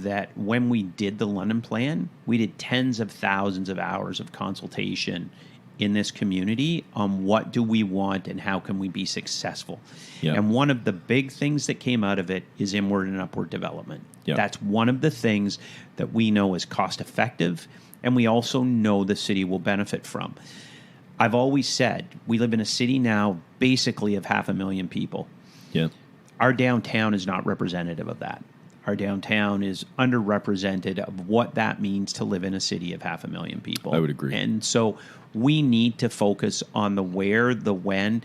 that when we did the London plan, we did tens of thousands of hours of consultation in this community on what do we want and how can we be successful. Yeah. And one of the big things that came out of it is inward and upward development. Yeah. That's one of the things that we know is cost effective, and we also know the city will benefit from. I've always said we live in a city now basically of 500,000 people. Yeah. Our downtown is not representative of that. Our downtown is underrepresented of what that means to live in a city of 500,000 people. I would agree. And so we need to focus on the where, the when.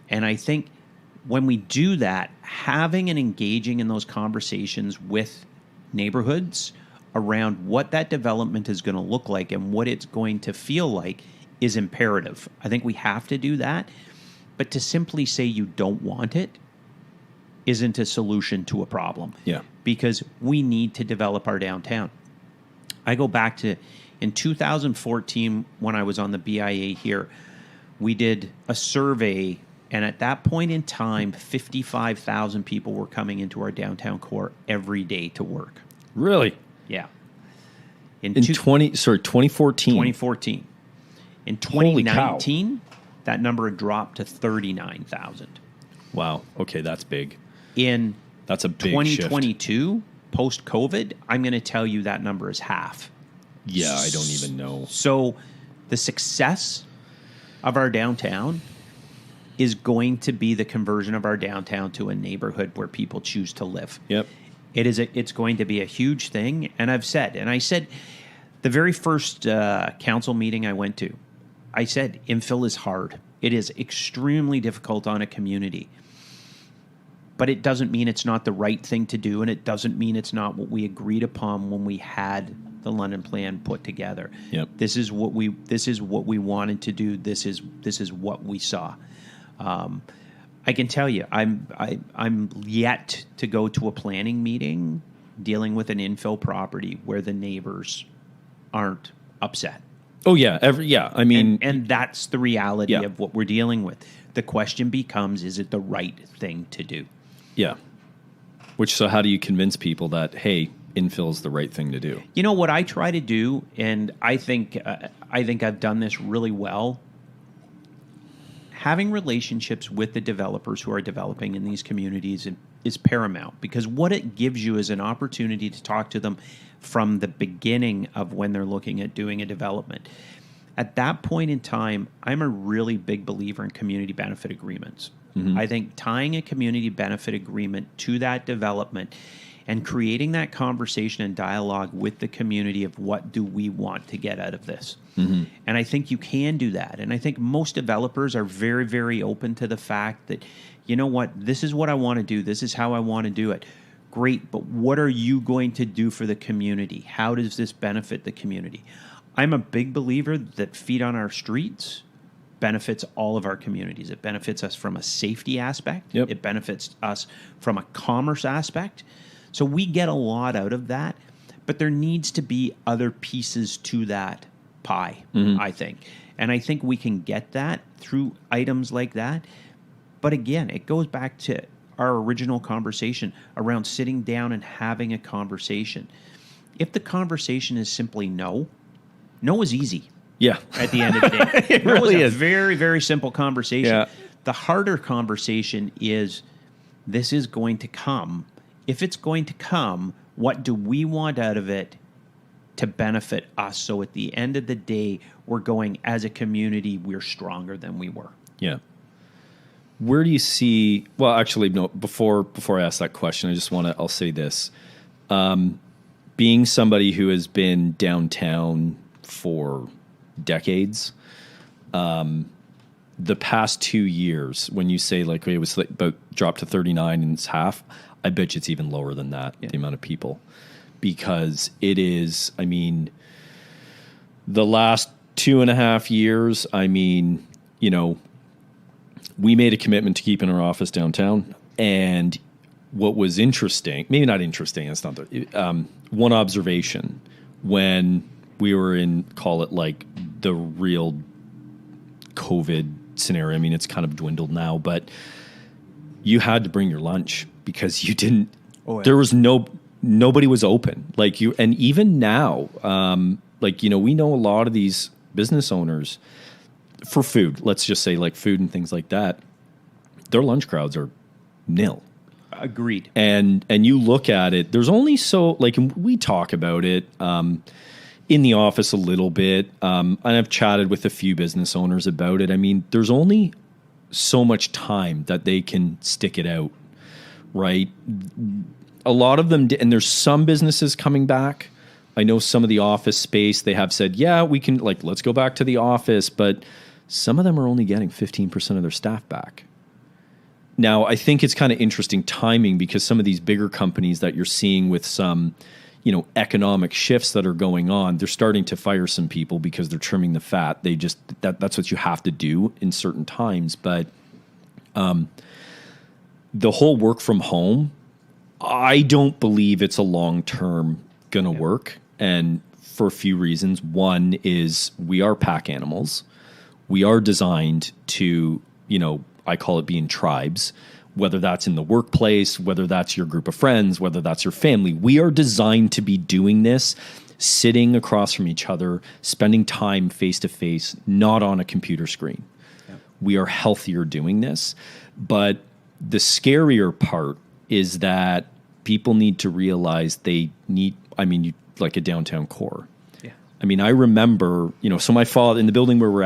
And I think when we do that, having and engaging in those conversations with neighborhoods around what that development is going to look like and what it's going to feel like is imperative. I think we have to do that. But to simply say you don't want it isn't a solution to a problem. Yeah. Because we need to develop our downtown. I go back to in 2014 when I was on the BIA here, we did a survey, and at that point in time, 55,000 people were coming into our downtown core every day to work. Really? Yeah. In 2014. 2014. In 2019, that number had dropped to 39,000. Wow. Okay, that's big. That's a big 2022, post-COVID, I'm going to tell you that number is half. Yeah, I don't even know. So the success of our downtown is going to be the conversion of our downtown to a neighborhood where people choose to live. Yep. It's going to be a huge thing. And I said, the very first council meeting I went to, I said, infill is hard. It is extremely difficult on a community. But it doesn't mean it's not the right thing to do, and it doesn't mean it's not what we agreed upon when we had the London plan put together. Yep. This is what we wanted to do. This is what we saw. I can tell you, I'm yet to go to a planning meeting dealing with an infill property where the neighbors aren't upset. Oh yeah, I mean, and that's the reality Yeah. of what we're dealing with. The question becomes: is it the right thing to do? Yeah. So how do you convince people that, hey, infill is the right thing to do? You know what I try to do, and I think I've done this really well. Having relationships with the developers who are developing in these communities is paramount, because what it gives you is an opportunity to talk to them from the beginning of when they're looking at doing a development. At that point in time, I'm a really big believer in community benefit agreements. Mm-hmm. I think tying a community benefit agreement to that development and creating that conversation and dialogue with the community of what do we want to get out of this. Mm-hmm. And I think you can do that. And I think most developers are very, very open to the fact that, you know what, this is what I want to do. This is how I want to do it. Great, but what are you going to do for the community? How does this benefit the community? I'm a big believer that feet on our streets benefits all of our communities. It benefits us from a safety aspect. Yep. It benefits us from a commerce aspect. So we get a lot out of that, but there needs to be other pieces to that pie, I think. And I think we can get that through items like that. But again, it goes back to our original conversation around sitting down and having a conversation. If the conversation is simply no is easy. Yeah. At the end of the day. It really is. A very, very simple conversation. Yeah. The harder conversation is, this is going to come. If it's going to come, what do we want out of it to benefit us? So at the end of the day, we're going, as a community, we're stronger than we were. Yeah. Where do you see, well, actually, no, before I ask that question, I'll say this. Being somebody who has been downtown for decades, the past 2 years, when you say like it was like about dropped to 39 and it's half, I bet you it's even lower than that, the amount of people, because it is, I mean, the last 2.5 years, I mean, you know, we made a commitment to keeping our office downtown, and what was interesting, maybe not interesting, it's not the, one observation when we were in, call it like the real COVID scenario. I mean, it's kind of dwindled now, but you had to bring your lunch because you didn't, there was no, nobody was open. And even now, we know a lot of these business owners for food, let's just say like food and things like that, their lunch crowds are nil. Agreed. And you look at it, there's only and we talk about it in the office a little bit. And I've chatted with a few business owners about it. I mean, there's only so much time that they can stick it out, right? A lot of them, and there's some businesses coming back. I know some of the office space, they have said, yeah, we can, let's go back to the office. But some of them are only getting 15% of their staff back. Now, I think it's kind of interesting timing because some of these bigger companies that you're seeing with some, economic shifts that are going on, they're starting to fire some people because they're trimming the fat. They just, that's what you have to do in certain times. But the whole work from home, I don't believe it's a long-term going to work. And for a few reasons. One is we are pack animals. We are designed to, I call it being tribes, whether that's in the workplace, whether that's your group of friends, whether that's your family. We are designed to be doing this, sitting across from each other, spending time face to face, not on a computer screen. Yep. We are healthier doing this. But the scarier part is that people need to realize they need, like a downtown core. Yeah. I mean, I remember, so my father, in the building where we're at,